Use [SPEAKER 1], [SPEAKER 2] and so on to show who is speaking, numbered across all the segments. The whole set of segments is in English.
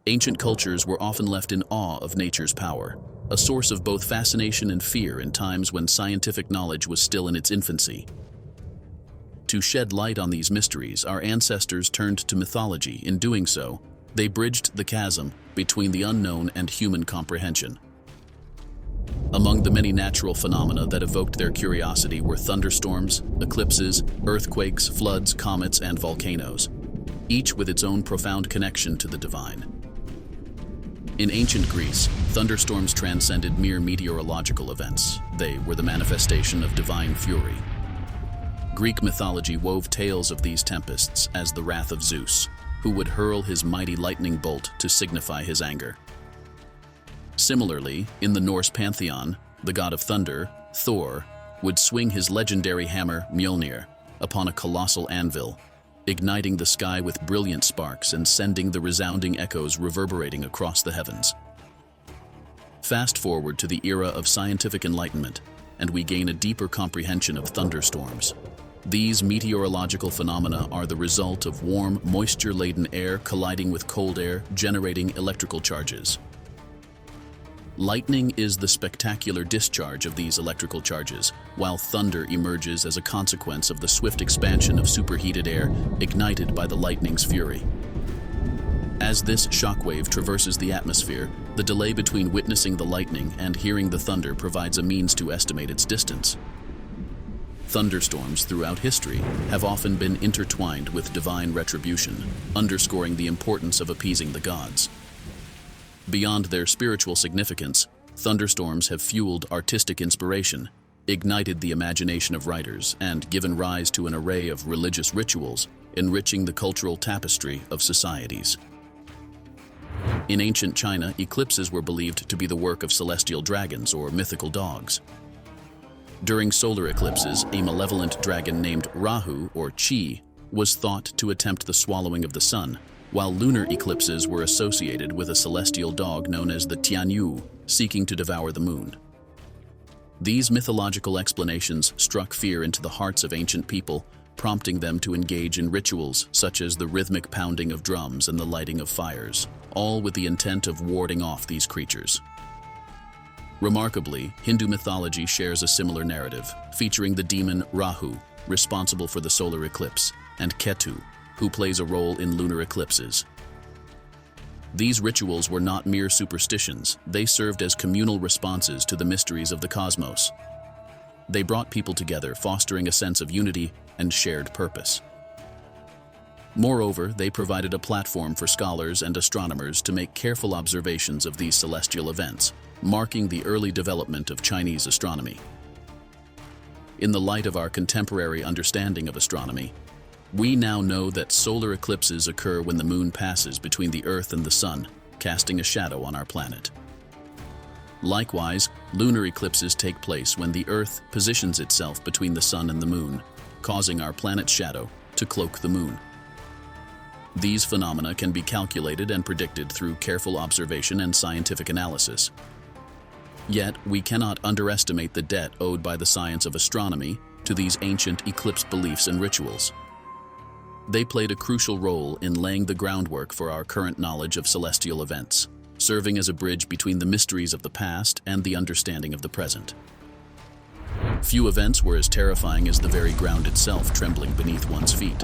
[SPEAKER 1] Ancient cultures were often left in awe of nature's power, a source of both fascination and fear in times when scientific knowledge was still in its infancy. To shed light on these mysteries, our ancestors turned to mythology. In doing so, they bridged the chasm between the unknown and human comprehension. Among the many natural phenomena that evoked their curiosity were thunderstorms, eclipses, earthquakes, floods, comets, and volcanoes, each with its own profound connection to the divine. In ancient Greece, thunderstorms transcended mere meteorological events. They were the manifestation of divine fury. Greek mythology wove tales of these tempests as the wrath of Zeus, who would hurl his mighty lightning bolt to signify his anger. Similarly, in the Norse pantheon, the god of thunder, Thor, would swing his legendary hammer, Mjolnir, upon a colossal anvil, igniting the sky with brilliant sparks and sending the resounding echoes reverberating across the heavens. Fast forward to the era of scientific enlightenment, and we gain a deeper comprehension of thunderstorms. These meteorological phenomena are the result of warm, moisture-laden air colliding with cold air, generating electrical charges. Lightning is the spectacular discharge of these electrical charges, while thunder emerges as a consequence of the swift expansion of superheated air ignited by the lightning's fury. As this shockwave traverses the atmosphere, the delay between witnessing the lightning and hearing the thunder provides a means to estimate its distance. Thunderstorms throughout history have often been intertwined with divine retribution, underscoring the importance of appeasing the gods. Beyond their spiritual significance, thunderstorms have fueled artistic inspiration, ignited the imagination of writers, and given rise to an array of religious rituals, enriching the cultural tapestry of societies. In ancient China, eclipses were believed to be the work of celestial dragons or mythical dogs. During solar eclipses, a malevolent dragon named Rahu, or Qi, was thought to attempt the swallowing of the sun, while lunar eclipses were associated with a celestial dog known as the Tianyu, seeking to devour the moon. These mythological explanations struck fear into the hearts of ancient people, prompting them to engage in rituals such as the rhythmic pounding of drums and the lighting of fires, all with the intent of warding off these creatures. Remarkably, Hindu mythology shares a similar narrative, featuring the demon Rahu, responsible for the solar eclipse, and Ketu, who plays a role in lunar eclipses. These rituals were not mere superstitions, they served as communal responses to the mysteries of the cosmos. They brought people together, fostering a sense of unity and shared purpose. Moreover, they provided a platform for scholars and astronomers to make careful observations of these celestial events, marking the early development of Chinese astronomy. In the light of our contemporary understanding of astronomy, we now know that solar eclipses occur when the moon passes between the Earth and the Sun, casting a shadow on our planet. Likewise, lunar eclipses take place when the Earth positions itself between the Sun and the Moon, causing our planet's shadow to cloak the Moon. These phenomena can be calculated and predicted through careful observation and scientific analysis. Yet, we cannot underestimate the debt owed by the science of astronomy to these ancient eclipse beliefs and rituals. They played a crucial role in laying the groundwork for our current knowledge of celestial events, serving as a bridge between the mysteries of the past and the understanding of the present. Few events were as terrifying as the very ground itself trembling beneath one's feet.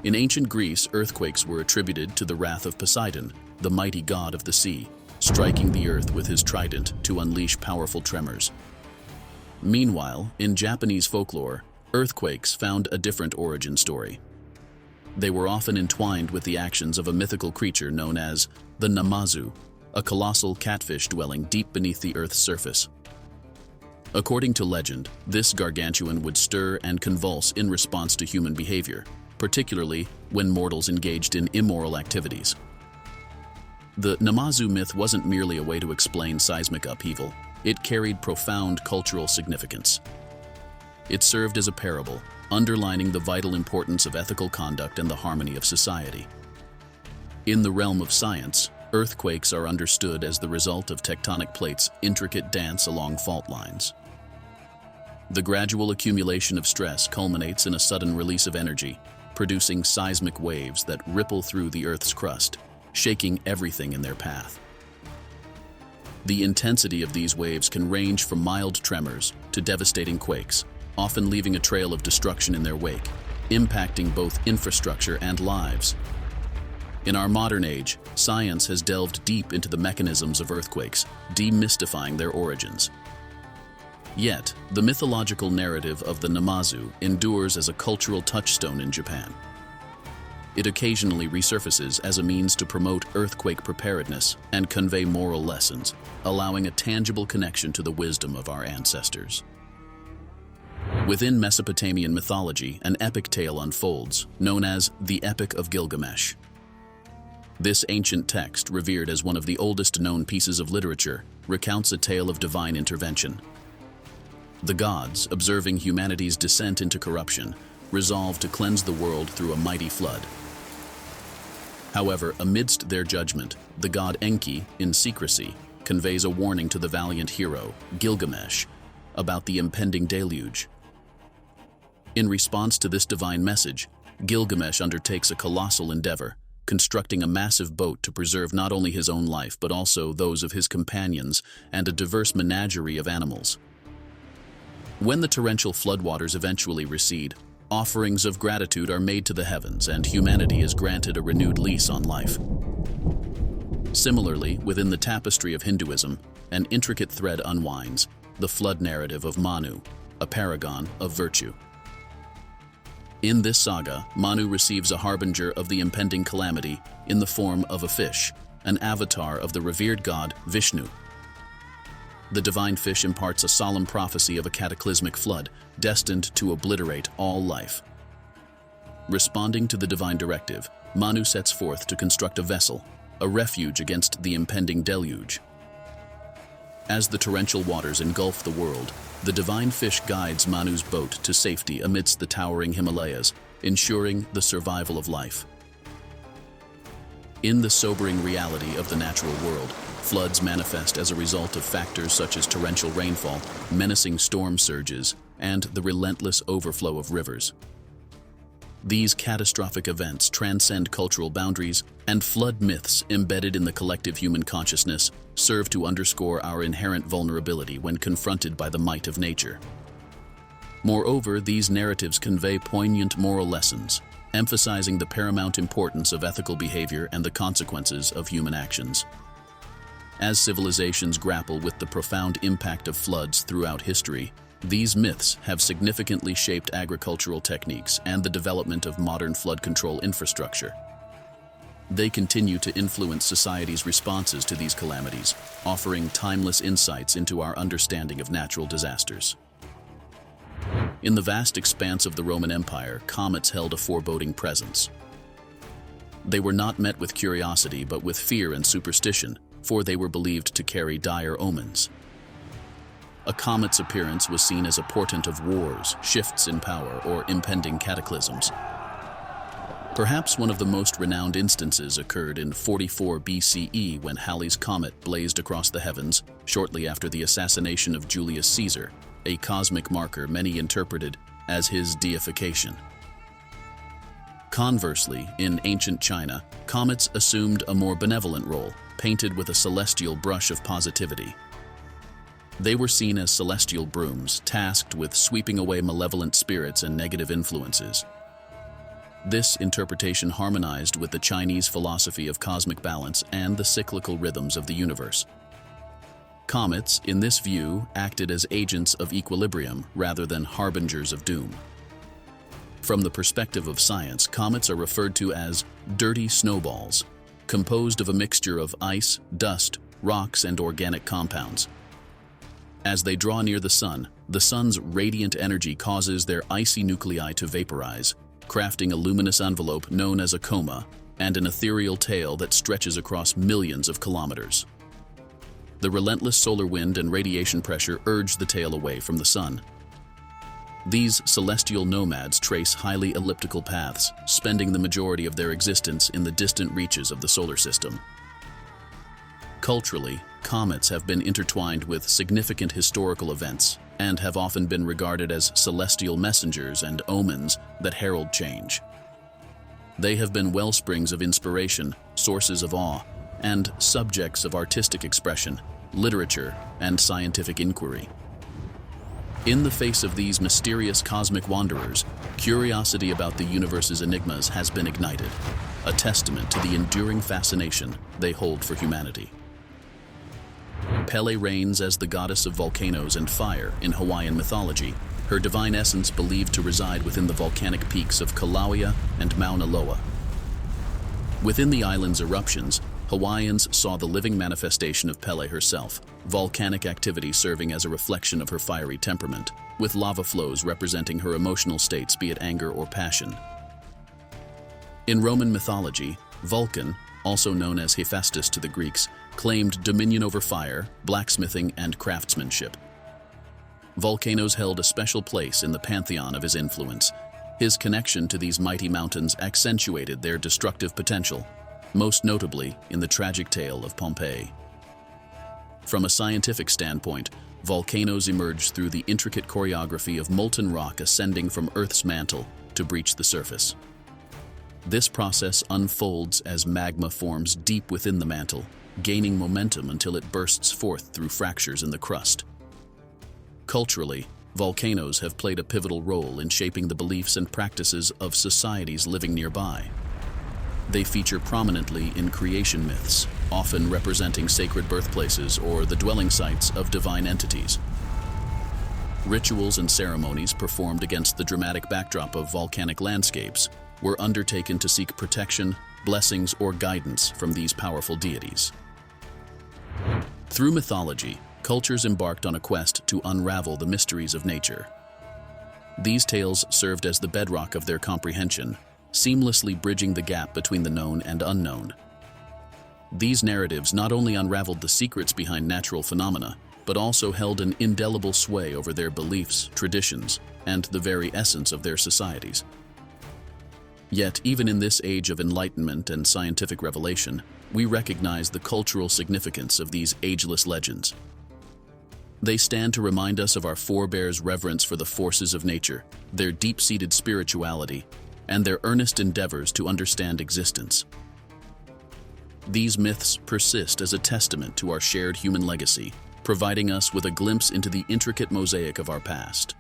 [SPEAKER 1] In ancient Greece, earthquakes were attributed to the wrath of Poseidon, the mighty god of the sea, striking the earth with his trident to unleash powerful tremors. Meanwhile, in Japanese folklore, earthquakes found a different origin story. They were often entwined with the actions of a mythical creature known as the Namazu, a colossal catfish dwelling deep beneath the Earth's surface. According to legend, this gargantuan would stir and convulse in response to human behavior, particularly when mortals engaged in immoral activities. The Namazu myth wasn't merely a way to explain seismic upheaval, it carried profound cultural significance. It served as a parable, underlining the vital importance of ethical conduct and the harmony of society. In the realm of science, earthquakes are understood as the result of tectonic plates' intricate dance along fault lines. The gradual accumulation of stress culminates in a sudden release of energy, producing seismic waves that ripple through the Earth's crust, shaking everything in their path. The intensity of these waves can range from mild tremors to devastating quakes, often leaving a trail of destruction in their wake, impacting both infrastructure and lives. In our modern age, science has delved deep into the mechanisms of earthquakes, demystifying their origins. Yet, the mythological narrative of the Namazu endures as a cultural touchstone in Japan. It occasionally resurfaces as a means to promote earthquake preparedness and convey moral lessons, allowing a tangible connection to the wisdom of our ancestors. Within Mesopotamian mythology, an epic tale unfolds, known as the Epic of Gilgamesh. This ancient text, revered as one of the oldest known pieces of literature, recounts a tale of divine intervention. The gods, observing humanity's descent into corruption, resolve to cleanse the world through a mighty flood. However, amidst their judgment, the god Enki, in secrecy, conveys a warning to the valiant hero, Gilgamesh, about the impending deluge. In response to this divine message, Gilgamesh undertakes a colossal endeavor, constructing a massive boat to preserve not only his own life but also those of his companions and a diverse menagerie of animals. When the torrential floodwaters eventually recede, offerings of gratitude are made to the heavens and humanity is granted a renewed lease on life. Similarly, within the tapestry of Hinduism, an intricate thread unwinds, the flood narrative of Manu, a paragon of virtue. In this saga, Manu receives a harbinger of the impending calamity in the form of a fish, an avatar of the revered god Vishnu. The divine fish imparts a solemn prophecy of a cataclysmic flood destined to obliterate all life. Responding to the divine directive, Manu sets forth to construct a vessel, a refuge against the impending deluge. As the torrential waters engulf the world, the divine fish guides Manu's boat to safety amidst the towering Himalayas, ensuring the survival of life. In the sobering reality of the natural world, floods manifest as a result of factors such as torrential rainfall, menacing storm surges, and the relentless overflow of rivers. These catastrophic events transcend cultural boundaries, and flood myths embedded in the collective human consciousness serve to underscore our inherent vulnerability when confronted by the might of nature. Moreover, these narratives convey poignant moral lessons, emphasizing the paramount importance of ethical behavior and the consequences of human actions. As civilizations grapple with the profound impact of floods throughout history, these myths have significantly shaped agricultural techniques and the development of modern flood control infrastructure. They continue to influence society's responses to these calamities, offering timeless insights into our understanding of natural disasters. In the vast expanse of the Roman Empire, comets held a foreboding presence. They were not met with curiosity but with fear and superstition, for they were believed to carry dire omens. A comet's appearance was seen as a portent of wars, shifts in power, or impending cataclysms. Perhaps one of the most renowned instances occurred in 44 BCE when Halley's Comet blazed across the heavens shortly after the assassination of Julius Caesar, a cosmic marker many interpreted as his deification. Conversely, in ancient China, comets assumed a more benevolent role, painted with a celestial brush of positivity. They were seen as celestial brooms, tasked with sweeping away malevolent spirits and negative influences. This interpretation harmonized with the Chinese philosophy of cosmic balance and the cyclical rhythms of the universe. Comets, in this view, acted as agents of equilibrium rather than harbingers of doom. From the perspective of science, comets are referred to as dirty snowballs, composed of a mixture of ice, dust, rocks, and organic compounds. As they draw near the sun's radiant energy causes their icy nuclei to vaporize, crafting a luminous envelope known as a coma and an ethereal tail that stretches across millions of kilometers. The relentless solar wind and radiation pressure urge the tail away from the sun. These celestial nomads trace highly elliptical paths, spending the majority of their existence in the distant reaches of the solar system. Culturally, comets have been intertwined with significant historical events and have often been regarded as celestial messengers and omens that herald change. They have been wellsprings of inspiration, sources of awe, and subjects of artistic expression, literature, and scientific inquiry. In the face of these mysterious cosmic wanderers, curiosity about the universe's enigmas has been ignited, a testament to the enduring fascination they hold for humanity. Pele reigns as the goddess of volcanoes and fire in Hawaiian mythology, her divine essence believed to reside within the volcanic peaks of Kilauea and Mauna Loa. Within the island's eruptions, Hawaiians saw the living manifestation of Pele herself, volcanic activity serving as a reflection of her fiery temperament, with lava flows representing her emotional states, be it anger or passion. In Roman mythology, Vulcan, also known as Hephaestus to the Greeks, claimed dominion over fire, blacksmithing, and craftsmanship. Volcanoes held a special place in the pantheon of his influence. His connection to these mighty mountains accentuated their destructive potential, most notably in the tragic tale of Pompeii. From a scientific standpoint, volcanoes emerge through the intricate choreography of molten rock ascending from Earth's mantle to breach the surface. This process unfolds as magma forms deep within the mantle, gaining momentum until it bursts forth through fractures in the crust. Culturally, volcanoes have played a pivotal role in shaping the beliefs and practices of societies living nearby. They feature prominently in creation myths, often representing sacred birthplaces or the dwelling sites of divine entities. Rituals and ceremonies performed against the dramatic backdrop of volcanic landscapes were undertaken to seek protection, blessings, or guidance from these powerful deities. Through mythology, cultures embarked on a quest to unravel the mysteries of nature. These tales served as the bedrock of their comprehension, seamlessly bridging the gap between the known and unknown. These narratives not only unraveled the secrets behind natural phenomena, but also held an indelible sway over their beliefs, traditions, and the very essence of their societies. Yet, even in this age of enlightenment and scientific revelation, we recognize the cultural significance of these ageless legends. They stand to remind us of our forebears' reverence for the forces of nature, their deep-seated spirituality, and their earnest endeavors to understand existence. These myths persist as a testament to our shared human legacy, providing us with a glimpse into the intricate mosaic of our past.